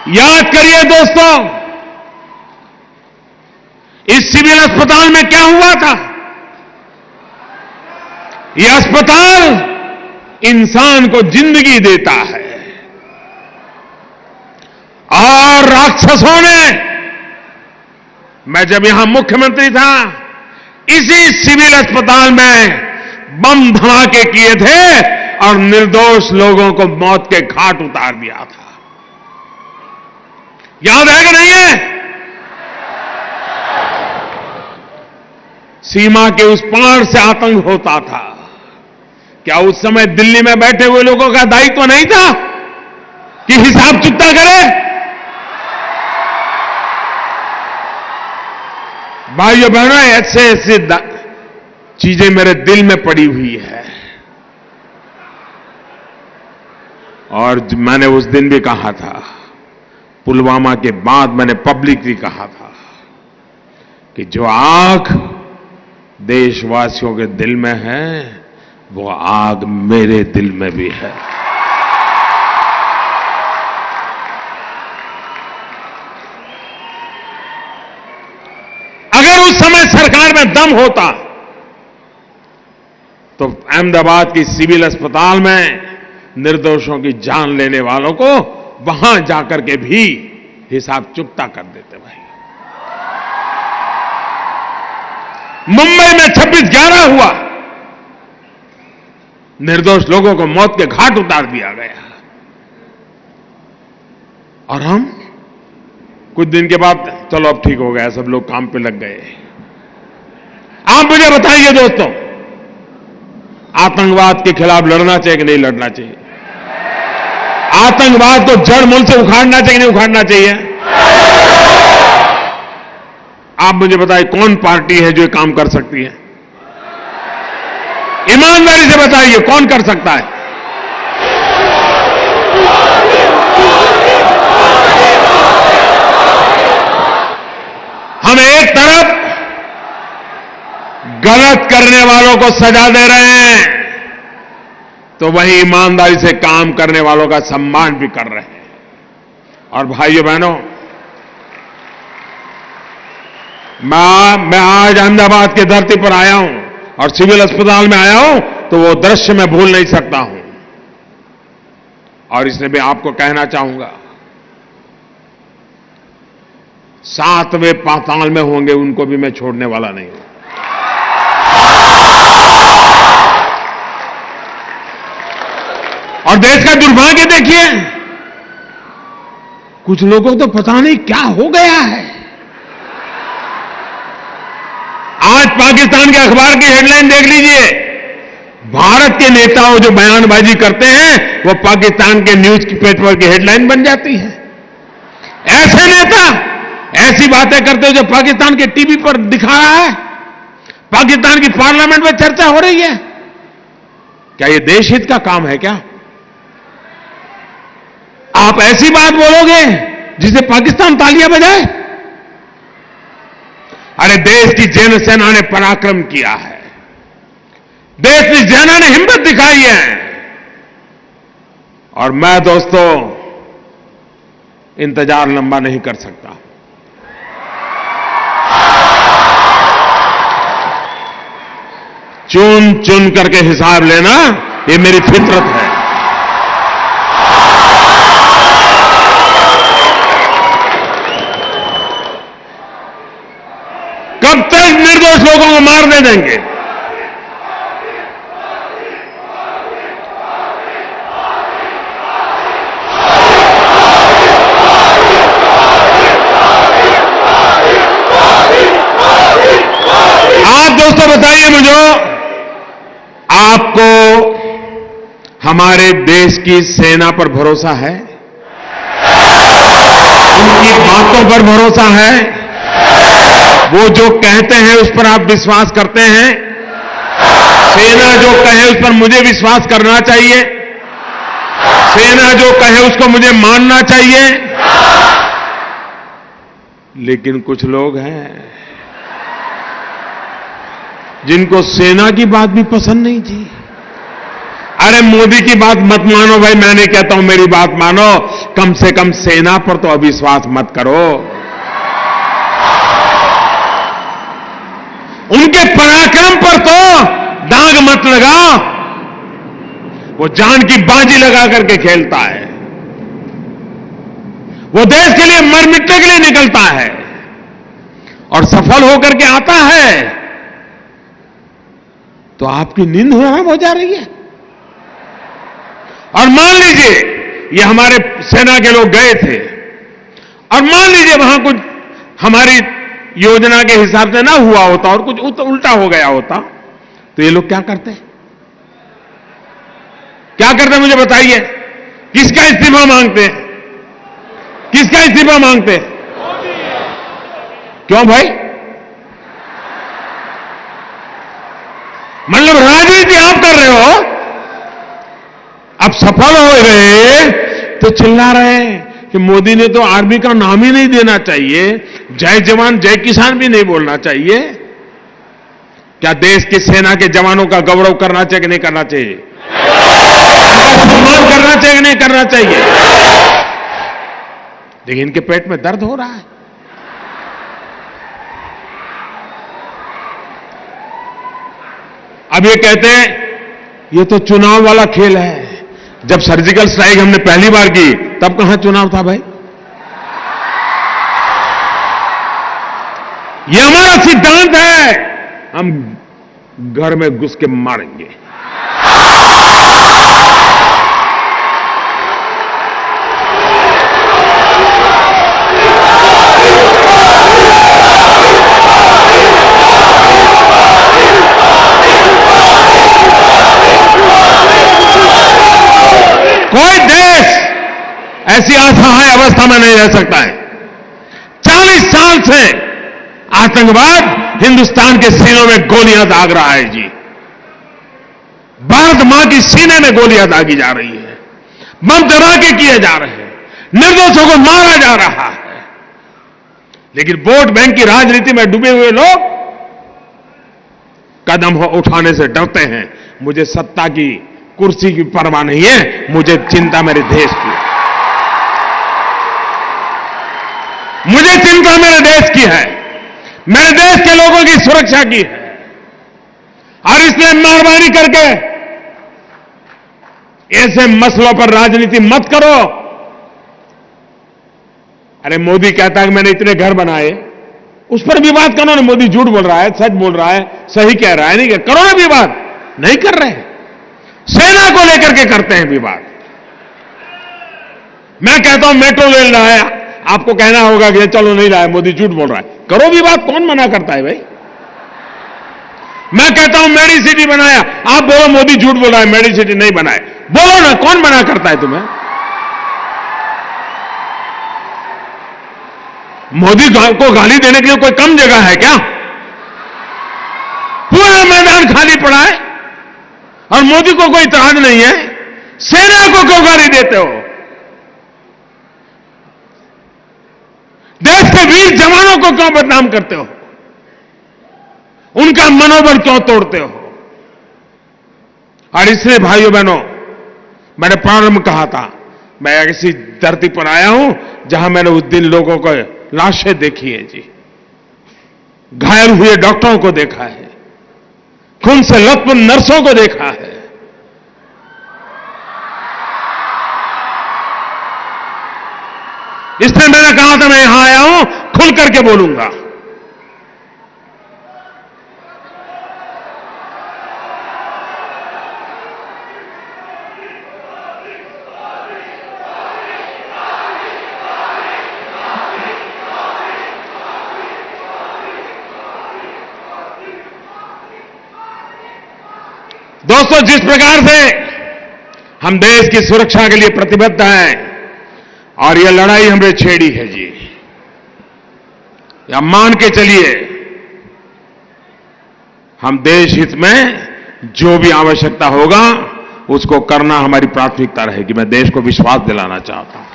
याद करिए दोस्तों, इस सिविल अस्पताल में क्या हुआ था? यह अस्पताल इंसान को जिंदगी देता है और राक्षसों ने, मैं जब यहां मुख्यमंत्री था, इसी सिविल अस्पताल में बम धमाके किए थे और निर्दोष लोगों को मौत के घाट उतार दिया था। याद है कि नहीं है? सीमा के उस पार से आतंक होता था। क्या उस समय दिल्ली में बैठे हुए लोगों का दायित्व नहीं था कि हिसाब चुकता करे? भाइयों बहनों, ऐसे ऐसे चीजें मेरे दिल में पड़ी हुई है। और मैंने उस दिन भी कहा था, पुलवामा के बाद मैंने पब्लिकली कहा था कि जो आग देशवासियों के दिल में है, वो आग मेरे दिल में भी है। अगर उस समय सरकार में दम होता तो अहमदाबाद की सिविल अस्पताल में निर्दोषों की जान लेने वालों को वहां जाकर के भी हिसाब चुकता कर देते। भाई, मुंबई में 26/11 हुआ, निर्दोष लोगों को मौत के घाट उतार दिया गया, और हम कुछ दिन के बाद चलो अब ठीक हो गया, सब लोग काम पे लग गए। आप मुझे बताइए दोस्तों, आतंकवाद के खिलाफ लड़ना चाहिए कि नहीं लड़ना चाहिए? आतंकवाद को जड़ मूल से उखाड़ना चाहिए कि नहीं उखाड़ना चाहिए? आप मुझे बताइए, कौन पार्टी है जो ये काम कर सकती है? ईमानदारी से बताइए, कौन कर सकता है? हम एक तरफ गलत करने वालों को सजा दे रहे हैं, तो वहीं ईमानदारी से काम करने वालों का सम्मान भी कर रहे हैं। और भाइयों बहनों, मैं आज अहमदाबाद की धरती पर आया हूं और सिविल अस्पताल में आया हूं, तो वो दृश्य मैं भूल नहीं सकता हूं। और इसलिए मैं आपको कहना चाहूंगा, 7वें पाताल में होंगे उनको भी मैं छोड़ने वाला नहीं हूं। और देश का दुर्भाग्य देखिए, कुछ लोगों को तो पता नहीं क्या हो गया है। आज पाकिस्तान के अखबार की हेडलाइन देख लीजिए, भारत के नेताओं जो बयानबाजी करते हैं वो पाकिस्तान के न्यूज पेपर की हेडलाइन बन जाती है। ऐसे नेता ऐसी बातें करते हैं जो पाकिस्तान के टीवी पर दिखा रहा है, पाकिस्तान की पार्लियामेंट में चर्चा हो रही है। क्या ये देश हित का काम है क्या? आप ऐसी बात बोलोगे जिसे पाकिस्तान तालियां बजाए? अरे देश की जैन सेना ने पराक्रम किया है, देश की सेना ने हिम्मत दिखाई है। और मैं दोस्तों इंतजार लंबा नहीं कर सकता। चुन चुन करके हिसाब लेना, ये मेरी फितरत है। कब तक निर्दोष लोगों को मारने देंगे? आप दोस्तों बताइए मुझे, आपको हमारे देश की सेना पर भरोसा है? उनकी बातों पर भरोसा है? वो जो कहते हैं उस पर आप विश्वास करते हैं? सेना जो कहे उस पर मुझे विश्वास करना चाहिए, सेना जो कहे उसको मुझे मानना चाहिए। लेकिन कुछ लोग हैं जिनको सेना की बात भी पसंद नहीं थी। अरे मोदी की बात मत मानो भाई, मैं नहीं कहता हूं मेरी बात मानो, कम से कम सेना पर तो अविश्वास मत करो। उनके पराक्रम पर तो दाग मत लगाओ। वो जान की बाजी लगा करके खेलता है, वो देश के लिए मर मिटने के लिए निकलता है और सफल होकर के आता है तो आपकी नींद हराम हो जा रही है। और मान लीजिए ये हमारे सेना के लोग गए थे और मान लीजिए वहां कुछ हमारी योजना के हिसाब से ना हुआ होता और कुछ उल्टा हो गया होता तो ये लोग क्या करते? क्या करते मुझे बताइए? किसका इस्तीफा मांगते हैं? किसका इस्तीफा मांगते हैं? क्यों भाई? मतलब राजनीति आप कर रहे हो, अब सफल हो रहे तो चिल्ला रहे हैं कि मोदी ने तो आर्मी का नाम ही नहीं देना चाहिए, जय जवान जय किसान भी नहीं बोलना चाहिए। क्या देश की सेना के जवानों का गौरव करना चाहिए कि नहीं करना चाहिए? सम्मान करना चाहिए कि नहीं करना चाहिए? लेकिन इनके पेट में दर्द हो रहा है। अब ये कहते हैं ये तो चुनाव वाला खेल है। जब सर्जिकल स्ट्राइक हमने पहली बार की तब कहां चुनाव था भाई? ये हमारा सिद्धांत है, हम घर में घुस के मारेंगे। कोई देश ऐसी असहाय अवस्था में नहीं रह सकता है। 40 साल से आतंकवाद हिंदुस्तान के सीनों में गोलियां दाग रहा है जी। भारत मां की सीने में गोलियां दागी जा रही है, बम धमाके किए जा रहे हैं, निर्दोषों को मारा जा रहा है। लेकिन वोट बैंक की राजनीति में डूबे हुए लोग कदम उठाने से डरते हैं। मुझे सत्ता की कुर्सी की परवाह नहीं है, मुझे चिंता मेरे देश की, मुझे चिंता मेरे देश की है, मेरे देश के लोगों की सुरक्षा की है। और इसलिए मेहरबानी करके ऐसे मसलों पर राजनीति मत करो। अरे मोदी कहता है कि मैंने इतने घर बनाए, उस पर विवाद करो ना। मोदी झूठ बोल रहा है, सच बोल रहा है, सही कह रहा है, नहीं करो ना विवाद। नहीं कर रहे, सेना को लेकर के करते हैं विवाद। मैं कहता हूं मेट्रो रेल रहा है, आपको कहना होगा कि चलो नहीं रहा है, मोदी झूठ बोल रहा है। करो विवाद, कौन मना करता है भाई? मैं कहता हूं मेडी सिटी बनाया, आप बोलो मोदी झूठ बोल रहा है, मेडी सिटी नहीं बनाए। बोलो ना, कौन मना करता है तुम्हें? मोदी को गाली देने के लिए कोई कम जगह है क्या? पूरा मैदान खाली पड़ा है और मोदी को कोई इतराज नहीं है। सेना को क्यों गाली देते हो? देश के वीर जवानों को क्यों बदनाम करते हो? उनका मनोबल क्यों तोड़ते हो? और इसलिए भाइयों बहनों, मैंने प्रारंभ कहा था, मैं ऐसी धरती पर आया हूं जहां मैंने उस दिन लोगों को लाशें देखी है जी, घायल हुए डॉक्टरों को देखा है, खून से लथपथ नर्सों को देखा है। इसलिए मैंने कहा था मैं यहां आया हूं, खुल करके बोलूंगा। दोस्तों, जिस प्रकार से हम देश की सुरक्षा के लिए प्रतिबद्ध हैं और यह लड़ाई हमने छेड़ी है जी, या मान के चलिए हम देश हित में जो भी आवश्यकता होगा उसको करना हमारी प्राथमिकता रहेगी। मैं देश को विश्वास दिलाना चाहता हूं।